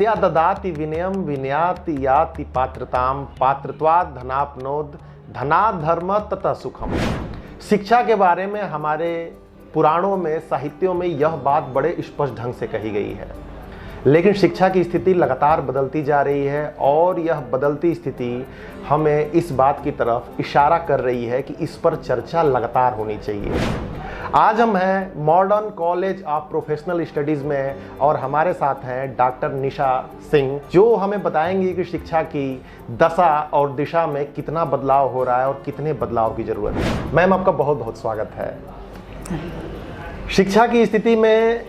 विद्या ददाति विनयम विनयाति याति पात्रताम पात्रत्वात् धनाप्नोद धनात् धर्म ततः सुखम। शिक्षा के बारे में हमारे पुराणों में, साहित्यों में यह बात बड़े स्पष्ट ढंग से कही गई है, लेकिन शिक्षा की स्थिति लगातार बदलती जा रही है और यह बदलती स्थिति हमें इस बात की तरफ इशारा कर रही है कि इस पर चर्चा लगातार होनी चाहिए। आज हम हैं modern college of professional studies में और हमारे साथ हैं डॉक्टर निशा सिंह, जो हमें बताएंगी कि शिक्षा की दशा और दिशा में कितना बदलाव हो रहा है और कितने बदलाव की ज़रूरत है। मैम, आपका बहुत बहुत स्वागत है। शिक्षा की स्थिति में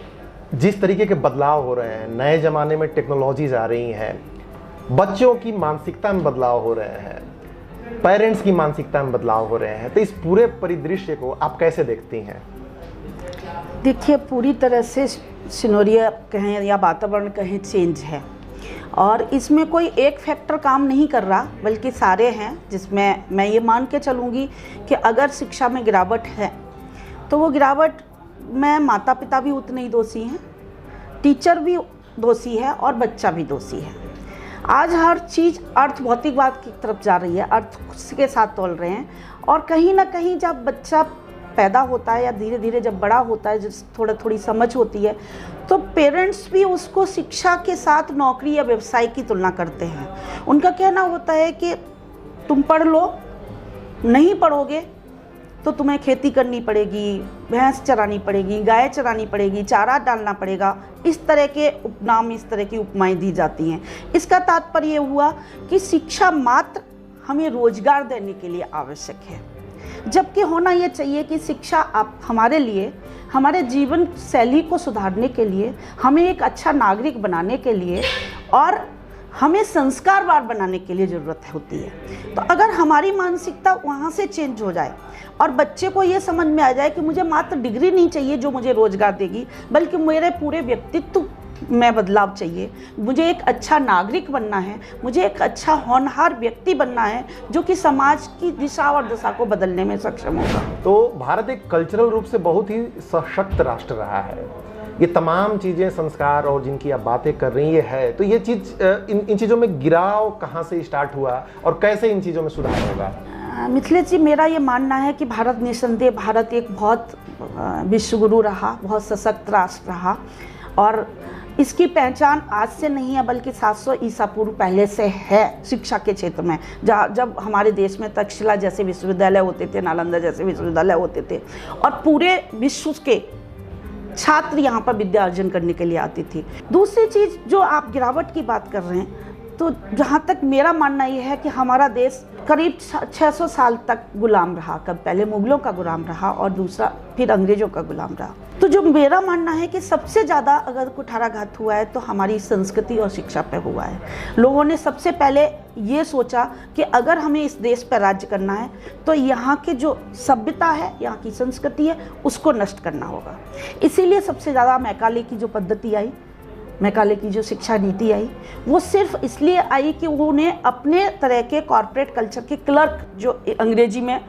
जिस तरीके के बदलाव हो रहे हैं, नए ज़माने में टेक्नोलॉजीज आ रही हैं, बच्चों की मानसिकता में बदलाव हो रहे हैं, पेरेंट्स की मानसिकता में बदलाव हो रहे हैं, तो इस पूरे परिदृश्य को आप कैसे देखती हैं? देखिए, पूरी तरह से सिनेरियो कहें या वातावरण कहें चेंज है और इसमें कोई एक फैक्टर काम नहीं कर रहा, बल्कि सारे हैं, जिसमें मैं ये मान के चलूँगी कि अगर शिक्षा में गिरावट है तो वो गिरावट में माता पिता भी उतने ही दोषी हैं, टीचर भी दोषी है और बच्चा भी दोषी है। आज हर चीज़ अर्थ भौतिकवाद की तरफ जा रही है, अर्थ के साथ तोल रहे हैं और कहीं ना कहीं जब बच्चा पैदा होता है या धीरे धीरे जब बड़ा होता है, जब थोड़ी समझ होती है, तो पेरेंट्स भी उसको शिक्षा के साथ नौकरी या व्यवसाय की तुलना करते हैं। उनका कहना होता है कि तुम पढ़ लो, नहीं पढ़ोगे तो तुम्हें खेती करनी पड़ेगी, भैंस चरानी पड़ेगी, गाय चरानी पड़ेगी, चारा डालना पड़ेगा। इस तरह के उपनाम, इस तरह की उपमाएं दी जाती हैं। इसका तात्पर्य ये हुआ कि शिक्षा मात्र हमें रोजगार देने के लिए आवश्यक है, जबकि होना ये चाहिए कि शिक्षा आप हमारे लिए, हमारे जीवन शैली को सुधारने के लिए, हमें एक अच्छा नागरिक बनाने के लिए और हमें संस्कारवान बनाने के लिए ज़रूरत होती है। तो अगर हमारी मानसिकता वहाँ से चेंज हो जाए और बच्चे को ये समझ में आ जाए कि मुझे मात्र डिग्री नहीं चाहिए जो मुझे रोजगार देगी, बल्कि मेरे पूरे व्यक्तित्व में बदलाव चाहिए, मुझे एक अच्छा नागरिक बनना है, मुझे एक अच्छा होनहार व्यक्ति बनना है जो कि समाज की दिशा और दशा को बदलने में सक्षम होगा। तो भारत एक कल्चरल रूप से बहुत ही सशक्त राष्ट्र रहा है। ये तमाम चीज़ें, संस्कार और जिनकी आप बातें कर रही है, तो ये चीज़ इन चीज़ों में गिराव कहाँ से स्टार्ट हुआ और कैसे इन चीज़ों में सुधार होगा? मिथिलेश जी, मेरा ये मानना है कि भारत निस्संदेह भारत एक बहुत विश्वगुरु रहा, बहुत सशक्त राष्ट्र रहा और इसकी पहचान आज से नहीं है बल्कि 700 ईसा पूर्व पहले से है शिक्षा के क्षेत्र में। जब हमारे देश में तक्षशिला जैसे विश्वविद्यालय होते थे, नालंदा जैसे विश्वविद्यालय होते थे और पूरे विश्व के छात्र यहाँ पर विद्या अर्जन करने के लिए आती थी। दूसरी चीज़, जो आप गिरावट की बात कर रहे हैं, तो जहाँ तक मेरा मानना ये है कि हमारा देश करीब 600 साल तक गुलाम रहा। कब पहले मुगलों का गुलाम रहा और दूसरा फिर अंग्रेज़ों का गुलाम रहा। तो जो मेरा मानना है कि सबसे ज़्यादा अगर कुठाराघात हुआ है तो हमारी संस्कृति और शिक्षा पे हुआ है। लोगों ने सबसे पहले ये सोचा कि अगर हमें इस देश पर राज्य करना है तो यहाँ के जो सभ्यता है, यहाँ की संस्कृति है, उसको नष्ट करना होगा। इसीलिए सबसे ज़्यादा मैकाले की जो पद्धति आई, मैकाले की जो शिक्षा नीति आई, वो सिर्फ इसलिए आई कि उन्हें अपने तरह के कॉर्पोरेट कल्चर के क्लर्क जो अंग्रेजी में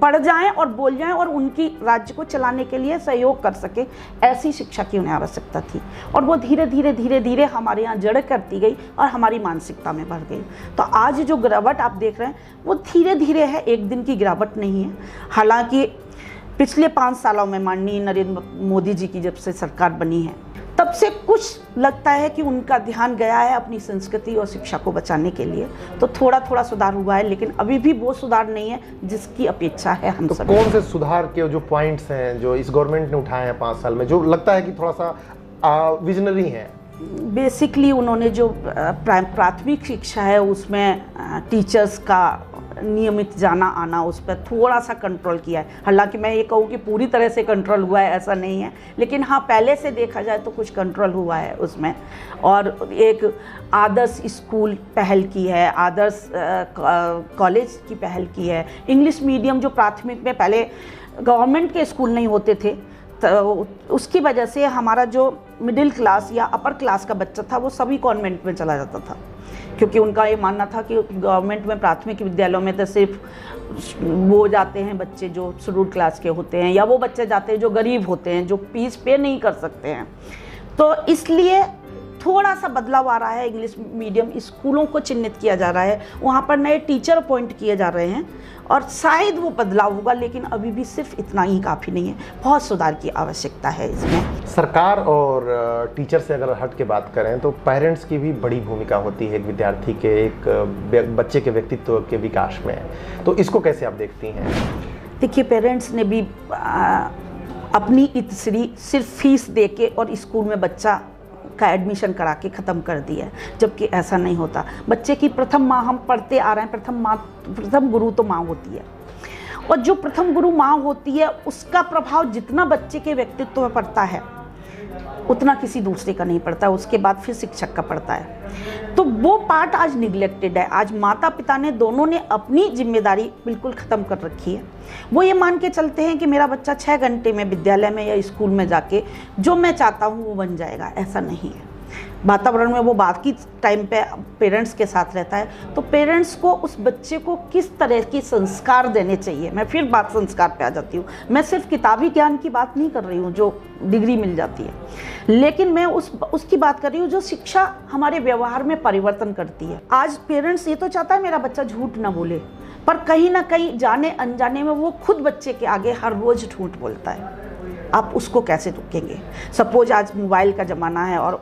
पढ़ जाएं और बोल जाएं और उनकी राज्य को चलाने के लिए सहयोग कर सके, ऐसी शिक्षा की उन्हें आवश्यकता थी। और वो धीरे धीरे हमारे यहाँ जड़ करती गई और हमारी मानसिकता में बढ़ गई। तो आज जो गिरावट आप देख रहे हैं वो धीरे धीरे है, एक दिन की गिरावट नहीं है। हालांकि पिछले 5 सालों में माननीय नरेंद्र मोदी जी की जब से सरकार बनी है, तब से कुछ लगता है कि उनका ध्यान गया है अपनी संस्कृति और शिक्षा को बचाने के लिए। तो थोड़ा सुधार हुआ है, लेकिन अभी भी वो सुधार नहीं है जिसकी अपेक्षा है हम सब। कौन से सुधार के जो पॉइंट्स हैं जो इस गवर्नमेंट ने उठाए हैं 5 साल में, जो लगता है कि थोड़ा सा विजनरी हैं? बेसिकली उन्होंने जो प्राथमिक शिक्षा है उसमें टीचर्स का नियमित जाना आना, उस पर थोड़ा सा कंट्रोल किया है। हालांकि मैं ये कहूँ कि पूरी तरह से कंट्रोल हुआ है ऐसा नहीं है, लेकिन हाँ, पहले से देखा जाए तो कुछ कंट्रोल हुआ है उसमें। और एक आदर्श स्कूल पहल की है, आदर्श कॉलेज की पहल की है। इंग्लिश मीडियम जो प्राथमिक में पहले गवर्नमेंट के स्कूल नहीं होते थे, तो उसकी वजह से हमारा जो मिडिल क्लास या अपर क्लास का बच्चा था वो सभी कॉन्वेंट में चला जाता था, क्योंकि उनका ये मानना था कि गवर्नमेंट में प्राथमिक विद्यालयों में तो सिर्फ वो जाते हैं बच्चे जो शेड्यूल्ड क्लास के होते हैं, या वो बच्चे जाते हैं जो गरीब होते हैं, जो फीस पे नहीं कर सकते हैं। तो इसलिए थोड़ा सा बदलाव आ रहा है, इंग्लिश मीडियम स्कूलों को चिन्हित किया जा रहा है, वहाँ पर नए टीचर अपॉइंट किए जा रहे हैं और शायद वो बदलाव होगा, लेकिन अभी भी सिर्फ इतना ही काफ़ी नहीं है, बहुत सुधार की आवश्यकता है इसमें। सरकार और टीचर से अगर हट के बात करें तो पेरेंट्स की भी बड़ी भूमिका होती है एक विद्यार्थी के, एक बच्चे के व्यक्तित्व के विकास में, तो इसको कैसे आप देखती हैं? देखिए, पेरेंट्स ने भी अपनी इतनी सिर्फ फीस दे के और स्कूल में बच्चा का एडमिशन करा के ख़त्म कर दिया है, जबकि ऐसा नहीं होता। बच्चे की प्रथम माँ, हम पढ़ते आ रहे हैं, प्रथम गुरु तो माँ होती है, और जो प्रथम गुरु माँ होती है उसका प्रभाव जितना बच्चे के व्यक्तित्व में पड़ता है उतना किसी दूसरे का नहीं पड़ता, उसके बाद फिर शिक्षक का पड़ता है। तो वो पार्ट आज निगलेक्टेड है। आज माता पिता ने दोनों ने अपनी जिम्मेदारी बिल्कुल ख़त्म कर रखी है। वो ये मान के चलते हैं कि मेरा बच्चा 6 घंटे में विद्यालय में या स्कूल में जाके जो मैं चाहता हूँ वो बन जाएगा, ऐसा नहीं है। वातावरण में वो बाकी टाइम पे पेरेंट्स के साथ रहता है, तो पेरेंट्स को उस बच्चे को किस तरह की संस्कार देने चाहिए। मैं फिर बात संस्कार पे आ जाती हूँ। मैं सिर्फ किताबी ज्ञान की बात नहीं कर रही हूँ जो डिग्री मिल जाती है, लेकिन मैं उसकी बात कर रही हूँ जो शिक्षा हमारे व्यवहार में परिवर्तन करती है। आज पेरेंट्स ये तो चाहता है मेरा बच्चा झूठ ना बोले, पर कहीं ना कहीं जाने अनजाने में वो खुद बच्चे के आगे हर रोज झूठ बोलता है। आप उसको कैसे रोकेंगे? सपोज आज मोबाइल का ज़माना है और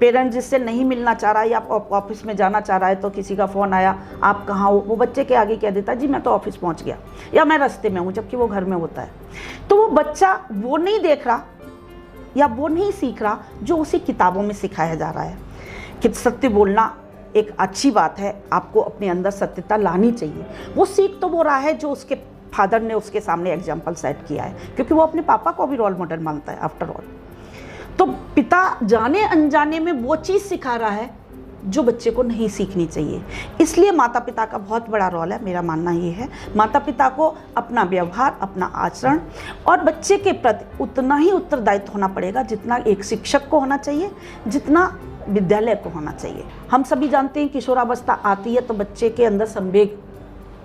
पेरेंट जिससे नहीं मिलना चाह रहा है या ऑफिस में जाना चाह रहा है, तो किसी का फ़ोन आया, आप कहाँ हो, वो बच्चे के आगे कह देता है जी मैं तो ऑफिस पहुँच गया या मैं रास्ते में हूँ, जबकि वो घर में होता है। तो वो बच्चा वो नहीं देख रहा या वो नहीं सीख रहा जो उसे किताबों में सिखाया जा रहा है कि सत्य बोलना एक अच्छी बात है, आपको अपने अंदर सत्यता लानी चाहिए। वो सीख तो वो रहा है जो उसके फादर ने उसके सामने एग्जाम्पल सेट किया है, क्योंकि वो अपने पापा को भी रोल मॉडल मानता है आफ्टर ऑल। तो पिता जाने अनजाने में वो चीज़ सिखा रहा है जो बच्चे को नहीं सीखनी चाहिए। इसलिए माता पिता का बहुत बड़ा रोल है। मेरा मानना ये है माता पिता को अपना व्यवहार, अपना आचरण और बच्चे के प्रति उतना ही उत्तरदायित्व होना पड़ेगा जितना एक शिक्षक को होना चाहिए, जितना विद्यालय को होना चाहिए। हम सभी जानते हैं किशोरावस्था आती है तो बच्चे के अंदर संवेग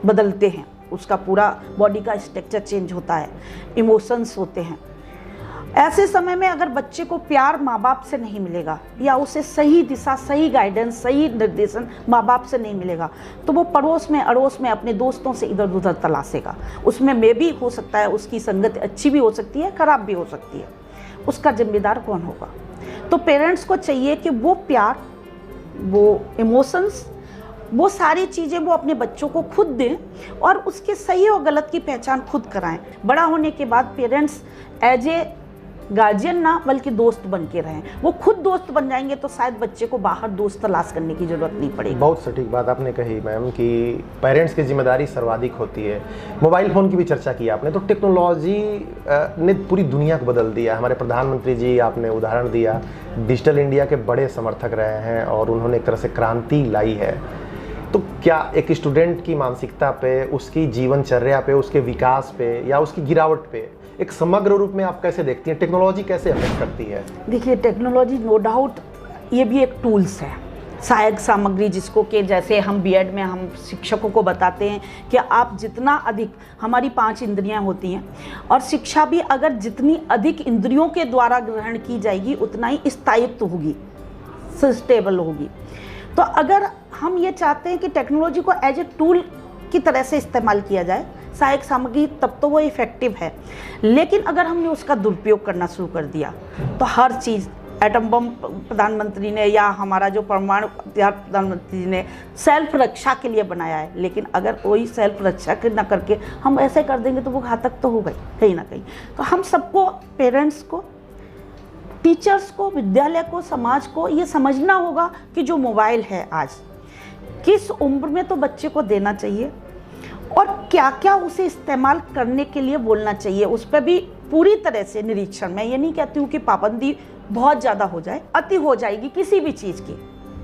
बदलते हैं, उसका पूरा बॉडी का स्ट्रक्चर चेंज होता है, इमोशंस होते हैं। ऐसे समय में अगर बच्चे को प्यार माँ बाप से नहीं मिलेगा या उसे सही दिशा, सही गाइडेंस, सही निर्देशन माँ बाप से नहीं मिलेगा, तो वो पड़ोस में अड़ोस में अपने दोस्तों से इधर उधर तलाशेगा। उसमें मे भी हो सकता है उसकी संगत अच्छी भी हो सकती है, खराब भी हो सकती है। उसका जिम्मेदार कौन होगा? तो पेरेंट्स को चाहिए कि वो प्यार, वो इमोशंस, वो सारी चीज़ें वो अपने बच्चों को खुद दें और उसके सही और गलत की पहचान खुद कराएं। बड़ा होने के बाद पेरेंट्स एज ए गार्जियन ना बल्कि दोस्त बन के रहें। वो खुद दोस्त बन जाएंगे तो शायद बच्चे को बाहर दोस्त तलाश करने की ज़रूरत नहीं पड़ेगी। बहुत सटीक बात आपने कही मैम कि पेरेंट्स की जिम्मेदारी सर्वाधिक होती है। मोबाइल फ़ोन की भी चर्चा की आपने, तो टेक्नोलॉजी ने पूरी दुनिया को बदल दिया। हमारे प्रधानमंत्री जी आपने उदाहरण दिया, डिजिटल इंडिया के बड़े समर्थक रहे हैं और उन्होंने एक तरह से क्रांति लाई है। तो क्या एक स्टूडेंट की मानसिकता पे, उसकी जीवनचर्या पे, उसके विकास पे या उसकी गिरावट पे एक समग्र रूप में आप कैसे देखती हैं? टेक्नोलॉजी कैसे अफेक्ट करती है? देखिए, टेक्नोलॉजी नो डाउट ये भी एक टूल्स है, सहायक सामग्री, जिसको कि जैसे हम बीएड में हम शिक्षकों को बताते हैं कि आप जितना अधिक, हमारी 5 इंद्रियां होती हैं और शिक्षा भी अगर जितनी अधिक इंद्रियों के द्वारा ग्रहण की जाएगी उतना ही स्थायित्व होगी, सस्टेबल होगी। तो अगर हम ये चाहते हैं कि टेक्नोलॉजी को एज ए टूल की तरह से इस्तेमाल किया जाए, सहायक सामग्री, तब तो वो इफ़ेक्टिव है। लेकिन अगर हमने उसका दुरुपयोग करना शुरू कर दिया तो हर चीज़, एटम बम प्रधानमंत्री ने या हमारा जो परमाणु हथियार प्रधानमंत्री ने सेल्फ रक्षा के लिए बनाया है, लेकिन अगर वही सेल्फ रक्षा न करके हम ऐसे कर देंगे तो वो घातक तो होगा कहीं ना कहीं। तो हम सबको, पेरेंट्स को, टीचर्स को, विद्यालय को, समाज को ये समझना होगा कि जो मोबाइल है आज किस उम्र में तो बच्चे को देना चाहिए और क्या क्या उसे इस्तेमाल करने के लिए बोलना चाहिए। उस पर भी पूरी तरह से निरीक्षण, मैं ये नहीं कहती हूँ कि पाबंदी बहुत ज़्यादा हो जाए, अति हो जाएगी किसी भी चीज़ की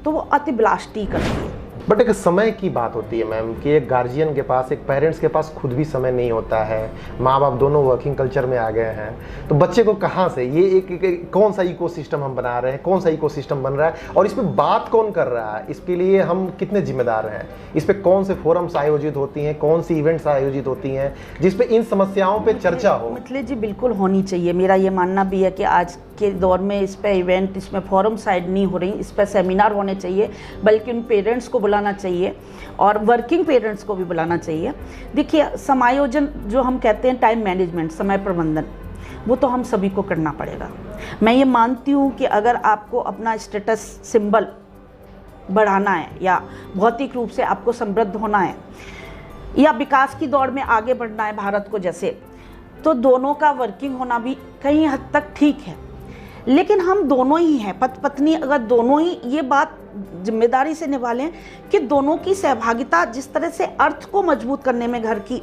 तो वो अति ब्लास्ट ही करती है। बट एक समय की बात होती है मैम कि एक गार्जियन के पास, एक पेरेंट्स के पास खुद भी समय नहीं होता है, माँ बाप दोनों वर्किंग कल्चर में आ गए हैं, तो बच्चे को कहाँ से ये एक कौन सा इकोसिस्टम हम बना रहे हैं, कौन सा इकोसिस्टम बन रहा है और इस पर बात कौन कर रहा है, इसके लिए हम कितने जिम्मेदार हैं, इस पर कौन से फोरम्स आयोजित होती हैं, कौन सी इवेंट्स आयोजित होती हैं जिस पे इन समस्याओं पर चर्चा हो? मिथिलेश जी, बिल्कुल होनी चाहिए। मेरा ये मानना भी है कि आज के दौर में इस पे इवेंट, इसमें फोरम साइड नहीं हो रही, इस पर सेमिनार होने चाहिए, बल्कि उन पेरेंट्स को बुलाना चाहिए और वर्किंग पेरेंट्स को भी बुलाना चाहिए। देखिए, समायोजन जो हम कहते हैं, टाइम मैनेजमेंट, समय प्रबंधन, वो तो हम सभी को करना पड़ेगा। मैं ये मानती हूँ कि अगर आपको अपना स्टेटस सिंबल बढ़ाना है या भौतिक रूप से आपको समृद्ध होना है या विकास की दौड़ में आगे बढ़ना है भारत को जैसे, तो दोनों का वर्किंग होना भी कहीं हद तक ठीक है। लेकिन हम दोनों ही हैं, पति पत्नी, अगर दोनों ही ये बात जिम्मेदारी से निभा लें कि दोनों की सहभागिता, जिस तरह से अर्थ को मजबूत करने में, घर की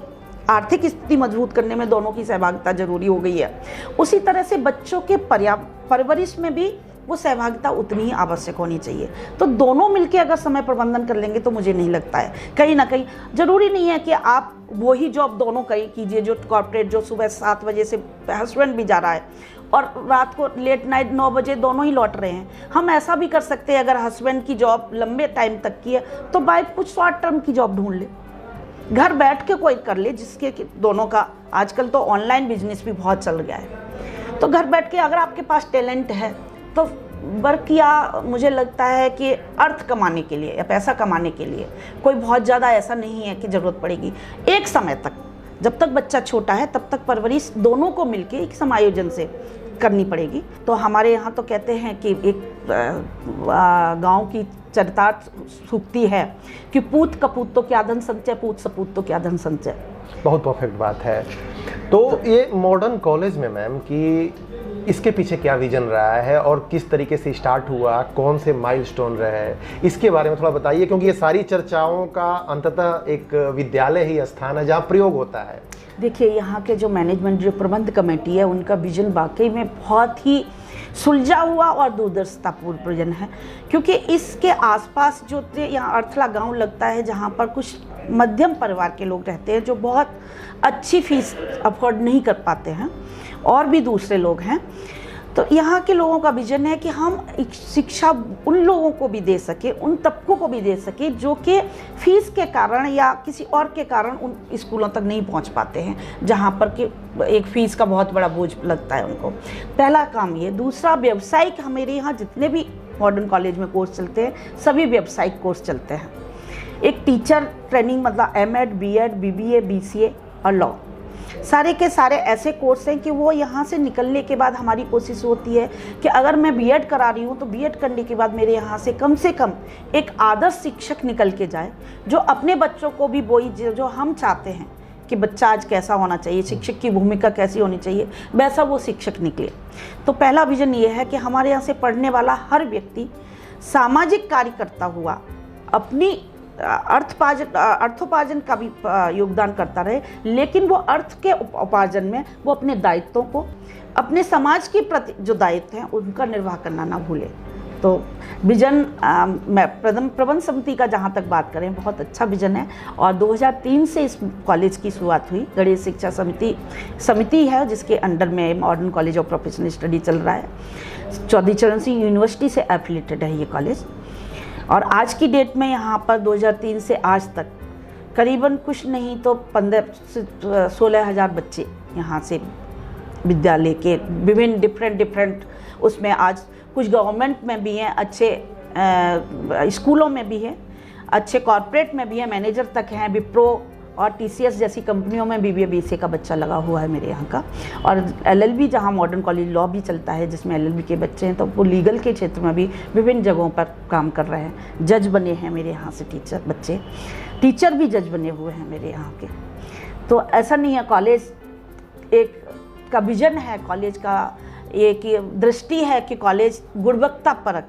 आर्थिक स्थिति मजबूत करने में दोनों की सहभागिता जरूरी हो गई है, उसी तरह से बच्चों के परवरिश में भी वो सहभागिता उतनी ही आवश्यक होनी चाहिए। तो दोनों मिलकर अगर समय प्रबंधन कर लेंगे तो मुझे नहीं लगता है, कहीं ना कहीं ज़रूरी नहीं है कि आप वही जॉब दोनों कहीं कीजिए, जो कॉर्पोरेट, जो सुबह 7 बजे से हस्बैंड भी जा रहा है और रात को लेट नाइट 9 बजे दोनों ही लौट रहे हैं। हम ऐसा भी कर सकते हैं, अगर हस्बैंड की जॉब लंबे टाइम तक की है तो वाइफ कुछ शॉर्ट टर्म की जॉब ढूंढ ले, घर बैठ के कोई कर ले, जिसके दोनों का, आजकल तो ऑनलाइन बिजनेस भी बहुत चल गया है, तो घर बैठ के अगर आपके पास टैलेंट है तो वर्क किया। मुझे लगता है कि अर्थ कमाने के लिए या पैसा कमाने के लिए कोई बहुत ज़्यादा ऐसा नहीं है कि ज़रूरत पड़ेगी। एक समय तक, जब तक बच्चा छोटा है तब तक परवरिश दोनों को मिलके एक समायोजन से करनी पड़ेगी। तो हमारे यहाँ तो कहते हैं कि एक गांव की चरितार्थ सूक्ति है कि पूत कपूत तो क्या धन संचय, पूत सपूत तो क्या धन संचय। बहुत परफेक्ट बात है। तो ये मॉडर्न कॉलेज में मैम कि इसके पीछे क्या विजन रहा है और किस तरीके से स्टार्ट हुआ, कौन से माइलस्टोन रहे, इसके बारे में थोड़ा बताइए, क्योंकि ये सारी चर्चाओं का अंततः एक विद्यालय ही स्थान है जहाँ प्रयोग होता है। देखिए, यहाँ के जो मैनेजमेंट, जो प्रबंध कमेटी है, उनका विजन वाकई में बहुत ही सुलझा हुआ और दूरदर्शितापूर्ण विजन है, क्योंकि इसके आसपास जो यहाँ अर्थला गांव लगता है, जहाँ पर कुछ मध्यम परिवार के लोग रहते हैं जो बहुत अच्छी फीस अफोर्ड नहीं कर पाते हैं, और भी दूसरे लोग हैं। तो यहाँ के लोगों का विजन है कि हम एक शिक्षा उन लोगों को भी दे सके, उन तबकों को भी दे सके जो कि फीस के कारण या किसी और के कारण उन स्कूलों तक नहीं पहुँच पाते हैं, जहाँ पर कि एक फ़ीस का बहुत बड़ा बोझ लगता है उनको। पहला काम ये। दूसरा, व्यावसायिक, हमारे यहाँ जितने भी मॉडर्न कॉलेज में कोर्स चलते हैं सभी व्यावसायिक कोर्स चलते हैं। एक टीचर ट्रेनिंग, मतलब एमएड, बीएड, बीबीए, बीसीए और लॉ, सारे के सारे ऐसे कोर्स हैं कि वो यहाँ से निकलने के बाद हमारी कोशिश होती है कि अगर मैं बीएड करा रही हूँ तो बीएड करने के बाद मेरे यहाँ से कम एक आदर्श शिक्षक निकल के जाए, जो अपने बच्चों को भी वही जो हम चाहते हैं कि बच्चा आज कैसा होना चाहिए, शिक्षक की भूमिका कैसी होनी चाहिए, वैसा वो शिक्षक निकले। तो पहला विजन ये है कि हमारे यहाँ से पढ़ने वाला हर व्यक्ति सामाजिक कार्य करता हुआ अपनी अर्थोपार्जन का भी योगदान करता रहे, लेकिन वो अर्थ के उपार्जन में वो अपने दायित्वों को, अपने समाज के प्रति जो दायित्व हैं उनका निर्वाह करना ना भूले। तो विजन, मैं प्रबंध समिति का जहाँ तक बात करें, बहुत अच्छा विजन है और 2003 से इस कॉलेज की शुरुआत हुई। गणेश शिक्षा समिति है जिसके अंडर में modern college of professional study चल रहा है। चौधरी चरण सिंह यूनिवर्सिटी से एफिलेटेड है ये कॉलेज, और आज की डेट में यहाँ पर 2003 से आज तक करीबन कुछ नहीं तो 15 से 16 हज़ार बच्चे यहाँ से विद्यालय के विभिन्न डिफरेंट उसमें, आज कुछ गवर्नमेंट में भी हैं, अच्छे स्कूलों में भी हैं, अच्छे कॉर्पोरेट में भी हैं, मैनेजर तक हैं, विप्रो और टीसीएस जैसी कंपनियों में बीबीए बीसीए का बच्चा लगा हुआ है मेरे यहाँ का। और एलएलबी, जहाँ मॉडर्न कॉलेज लॉ भी चलता है जिसमें एलएलबी के बच्चे हैं, तो वो लीगल के क्षेत्र में भी विभिन्न जगहों पर काम कर रहे हैं। जज बने हैं मेरे यहाँ से टीचर भी जज बने हुए हैं मेरे यहाँ के। तो ऐसा नहीं है, कॉलेज एक का विजन है, कॉलेज का एक दृष्टि है कि कॉलेज गुणवत्तापरक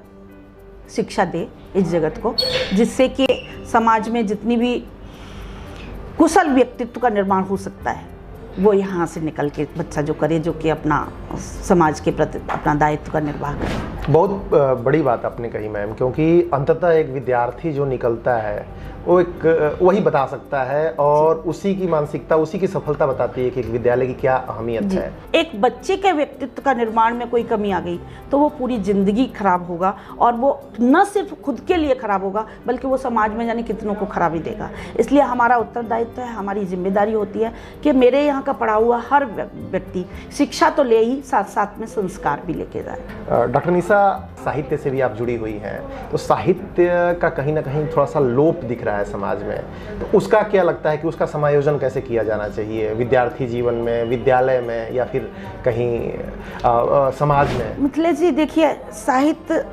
शिक्षा दे इस जगत को, जिससे कि समाज में जितनी भी कुशल व्यक्तित्व का निर्माण हो सकता है वो यहाँ से निकल के बच्चा जो करे, जो कि अपना समाज के प्रति अपना दायित्व का निर्वाह करे। बहुत बड़ी बात आपने कही मैम, क्योंकि अंततः एक विद्यार्थी जो निकलता है वो एक वही बता सकता है और उसी की मानसिकता, उसी की सफलता बताती है कि एक विद्यालय की क्या अहमियत है। एक बच्चे के व्यक्तित्व का निर्माण में कोई कमी आ गई तो वो पूरी जिंदगी खराब होगा, और वो न सिर्फ खुद के लिए खराब होगा बल्कि वो समाज में जाने कितनों को खराबी देगा। इसलिए हमारा उत्तरदायित्व है, हमारी जिम्मेदारी होती है कि मेरे यहाँ का पढ़ा हुआ हर व्यक्ति शिक्षा तो ले ही, साथ साथ में संस्कार भी लेके जाए। डॉक्टर निशा, साहित्य से भी आप जुड़ी हुई हैं, तो साहित्य का कहीं ना कहीं थोड़ा सा लोप दिख रहा है समाज में, तो उसका क्या लगता है कि उसका समायोजन कैसे किया जाना चाहिए विद्यार्थी जीवन में, विद्यालय में, या फिर कहीं समाज में? मिथिलेश जी, देखिए, साहित्य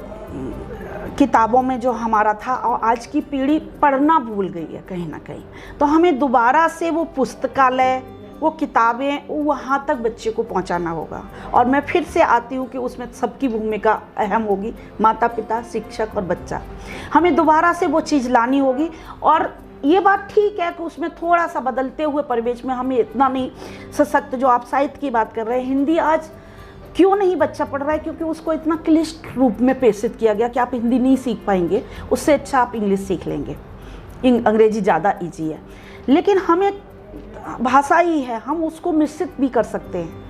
किताबों में जो हमारा था और आज की पीढ़ी पढ़ना भूल गई है कहीं ना कहीं, तो हमें दोबारा से वो पुस्तकालय, वो किताबें वहाँ तक बच्चे को पहुँचाना होगा। और मैं फिर से आती हूँ कि उसमें सबकी भूमिका अहम होगी, माता पिता, शिक्षक और बच्चा। हमें दोबारा से वो चीज़ लानी होगी। और ये बात ठीक है कि उसमें थोड़ा सा बदलते हुए परिवेश में हमें इतना नहीं सशक्त, जो आप साहित्य की बात कर रहे हैं, हिंदी आज क्यों नहीं बच्चा पढ़ रहा है? क्योंकि उसको इतना क्लिष्ट रूप में प्रेषित किया गया कि आप हिंदी नहीं सीख पाएंगे, उससे अच्छा आप इंग्लिश सीख लेंगे, अंग्रेजी ज़्यादा ईजी है। लेकिन हमें भाषा ही है, हम उसको मिश्रित भी कर सकते हैं।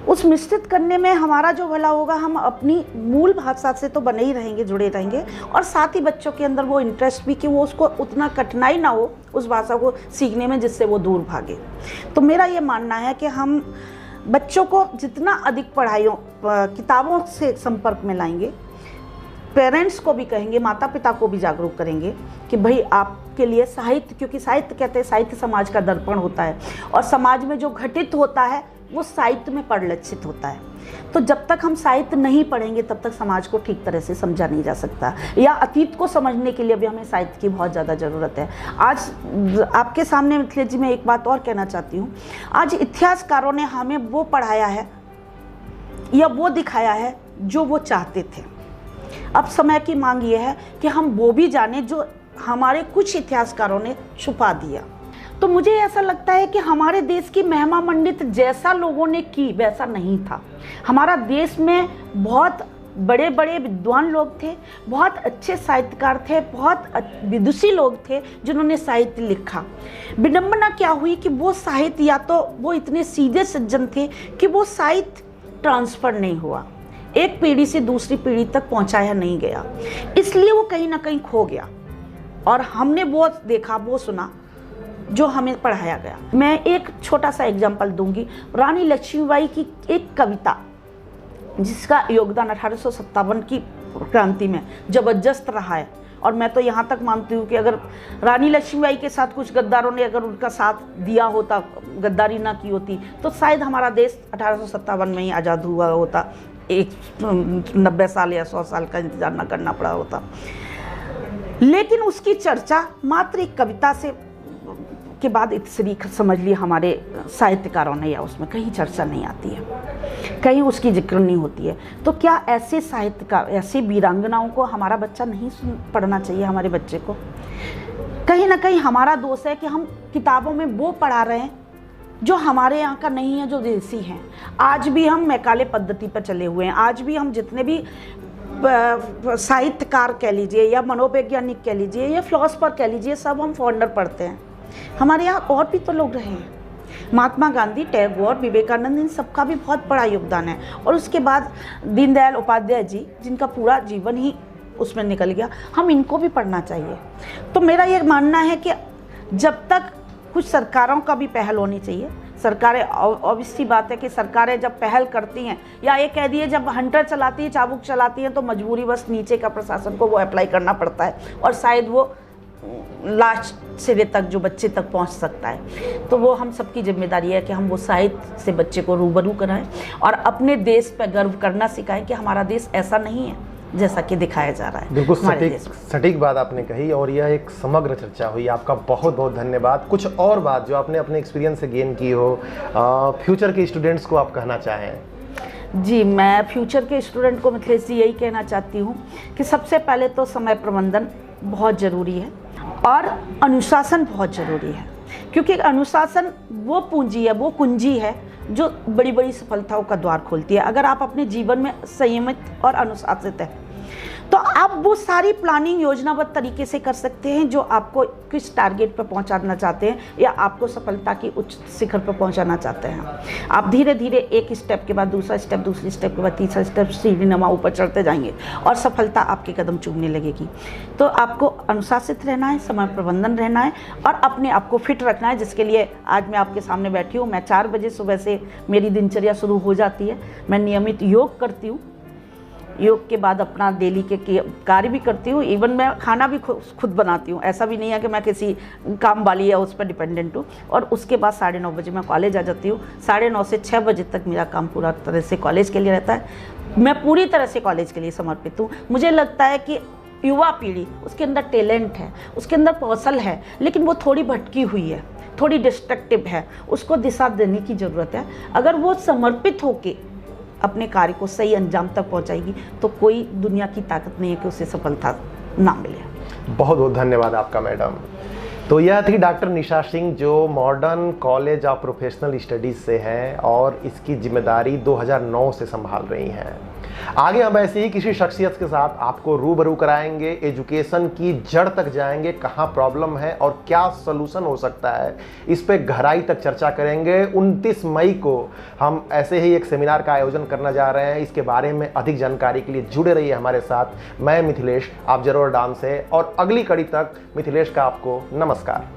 उस मिश्रित करने में हमारा जो भला होगा, हम अपनी मूल भाषा से तो बने ही रहेंगे, जुड़े रहेंगे, और साथ ही बच्चों के अंदर वो इंटरेस्ट भी कि वो उसको उतना कठिनाई ना हो उस भाषा को सीखने में, जिससे वो दूर भागे। तो मेरा ये मानना है कि हम बच्चों को जितना अधिक पढ़ाइयों, किताबों से संपर्क में लाएंगे, पेरेंट्स को भी कहेंगे, माता पिता को भी जागरूक करेंगे कि भाई आपके लिए साहित्य, क्योंकि साहित्य कहते हैं साहित्य समाज का दर्पण होता है, और समाज में जो घटित होता है वो साहित्य में परिलक्षित होता है। तो जब तक हम साहित्य नहीं पढ़ेंगे तब तक समाज को ठीक तरह से समझा नहीं जा सकता, या अतीत को समझने के लिए भी हमें साहित्य की बहुत ज़्यादा ज़रूरत है। आज आपके सामने मिथिलेश जी मैं एक बात और कहना चाहती हूँ, आज इतिहासकारों ने हमें वो पढ़ाया है या वो दिखाया है जो वो चाहते थे। अब समय की मांग ये है कि हम वो भी जाने जो हमारे कुछ इतिहासकारों ने छुपा दिया। तो मुझे ऐसा लगता है कि हमारे देश की महिमा मंडित जैसा लोगों ने की वैसा नहीं था। हमारा देश में बहुत बड़े बड़े विद्वान लोग थे, बहुत अच्छे साहित्यकार थे, बहुत विदुषी लोग थे जिन्होंने साहित्य लिखा। विडंबना क्या हुई कि वो साहित्य, या तो वो इतने सीधे सज्जन थे कि वो साहित्य ट्रांसफ़र नहीं हुआ, एक पीढ़ी से दूसरी पीढ़ी तक पहुंचाया नहीं गया, इसलिए वो कहीं ना कहीं खो गया। और हमने वो देखा, वो सुना जो हमें पढ़ाया गया। मैं एक छोटा सा एग्जांपल दूंगी, रानी लक्ष्मीबाई की एक कविता जिसका योगदान 1857 की क्रांति में जबरदस्त रहा है। और मैं तो यहाँ तक मानती हूँ कि अगर रानी लक्ष्मीबाई के साथ कुछ गद्दारों ने अगर उनका साथ दिया होता, गद्दारी ना की होती, तो शायद हमारा देश 1857 में ही आज़ाद हुआ होता, एक 90 साल या 100 साल का इंतजार ना करना पड़ा होता। लेकिन उसकी चर्चा मात्र एक कविता से के बाद इतनी समझ ली हमारे साहित्यकारों ने, या उसमें कहीं चर्चा नहीं आती है, कहीं उसकी जिक्र नहीं होती है। तो क्या ऐसे साहित्यकार, ऐसे वीरांगनाओं को हमारा बच्चा नहीं पढ़ना चाहिए? हमारे बच्चे को कहीं ना कहीं हमारा दोष है कि हम किताबों में वो पढ़ा रहे हैं जो हमारे यहाँ का नहीं है, जो देसी हैं। आज भी हम मैकाले पद्धति पर चले हुए हैं। आज भी हम जितने भी साहित्यकार कह लीजिए, या मनोवैज्ञानिक कह लीजिए, या फिलोसफर कह लीजिए, सब हम फॉरनर पढ़ते हैं। हमारे यहाँ और भी तो लोग रहे हैं, महात्मा गांधी, टैगोर, विवेकानंद, इन सबका भी बहुत बड़ा योगदान है। और उसके बाद दीनदयाल उपाध्याय जी, जिनका पूरा जीवन ही उसमें निकल गया, हम इनको भी पढ़ना चाहिए। तो मेरा ये मानना है कि जब तक कुछ सरकारों का भी पहल होनी चाहिए। सरकारें, ऑब्वियसली बात है कि सरकारें जब पहल करती हैं, या ये कह दिए जब हंटर चलाती है, चाबुक चलाती हैं, तो मजबूरी बस नीचे का प्रशासन को वो अप्लाई करना पड़ता है, और शायद वो लास्ट सिरे तक, जो बच्चे तक पहुंच सकता है। तो वो हम सबकी जिम्मेदारी है कि हम वो साहित्य से बच्चे को रूबरू कराएं और अपने देश पर गर्व करना सिखाएं कि हमारा देश ऐसा नहीं है जैसा कि दिखाया जा रहा है। बिल्कुल सटीक बात आपने कही, और यह एक समग्र चर्चा हुई। आपका बहुत बहुत धन्यवाद। कुछ और बात जो आपने अपने एक्सपीरियंस से गेन की हो, फ्यूचर के स्टूडेंट्स को आप कहना चाहें? जी, मैं फ्यूचर के स्टूडेंट को मिथिलेश जी यही कहना चाहती हूँ कि सबसे पहले तो समय प्रबंधन बहुत ज़रूरी है, और अनुशासन बहुत ज़रूरी है। क्योंकि अनुशासन वो पूंजी है, वो कुंजी है जो बड़ी बड़ी सफलताओं का द्वार खोलती है। अगर आप अपने जीवन में संयमित और अनुशासित हैं तो आप वो सारी प्लानिंग योजनाबद्ध तरीके से कर सकते हैं जो आपको किस टारगेट पर पहुंचाना चाहते हैं या आपको सफलता की उच्च शिखर पर पहुंचाना चाहते हैं। आप धीरे धीरे एक स्टेप के बाद दूसरा स्टेप, दूसरी स्टेप के बाद तीसरा स्टेप, सीढ़ीनुमा ऊपर चढ़ते जाएंगे और सफलता आपके कदम चूमने लगेगी। तो आपको अनुशासित रहना है, समय प्रबंधन रहना है और अपने आप को फिट रखना है, जिसके लिए आज मैं आपके सामने बैठी हूँ। मैं 4 बजे सुबह से मेरी दिनचर्या शुरू हो जाती है। मैं नियमित योग करती हूँ, योग के बाद अपना डेली के कार्य भी करती हूँ। इवन मैं खाना भी खुद बनाती हूँ, ऐसा भी नहीं है कि मैं किसी काम वाली या उस पर डिपेंडेंट हूँ। और उसके बाद 9:30 बजे मैं कॉलेज आ जाती हूँ। 9:30 से 6 बजे तक मेरा काम पूरा तरह से कॉलेज के लिए रहता है। मैं पूरी तरह से कॉलेज के लिए समर्पित हूँ। मुझे लगता है कि युवा पीढ़ी, उसके अंदर टैलेंट है, उसके अंदर कौशल है, लेकिन वो थोड़ी भटकी हुई है, थोड़ी डिस्ट्रक्टिव है। उसको दिशा देने की ज़रूरत है। अगर वो समर्पित होके अपने कार्य को सही अंजाम तक पहुंचाएगी तो कोई दुनिया की ताकत नहीं है कि उसे सफलता ना मिले। बहुत बहुत धन्यवाद आपका मैडम। तो यह थी डॉक्टर निशा सिंह, जो modern college of professional studies से हैं और इसकी जिम्मेदारी 2009 से संभाल रही हैं। आगे हम ऐसे ही किसी शख्सियत के साथ आपको रूबरू कराएंगे, एजुकेशन की जड़ तक जाएंगे, कहाँ प्रॉब्लम है और क्या सलूशन हो सकता है, इस पे गहराई तक चर्चा करेंगे। 29 मई को हम ऐसे ही एक सेमिनार का आयोजन करने जा रहे हैं। इसके बारे में अधिक जानकारी के लिए जुड़े रहिए हमारे साथ। मैं मिथिलेश, आप जरूर डांस है, और अगली कड़ी तक मिथिलेश का आपको नमस्कार।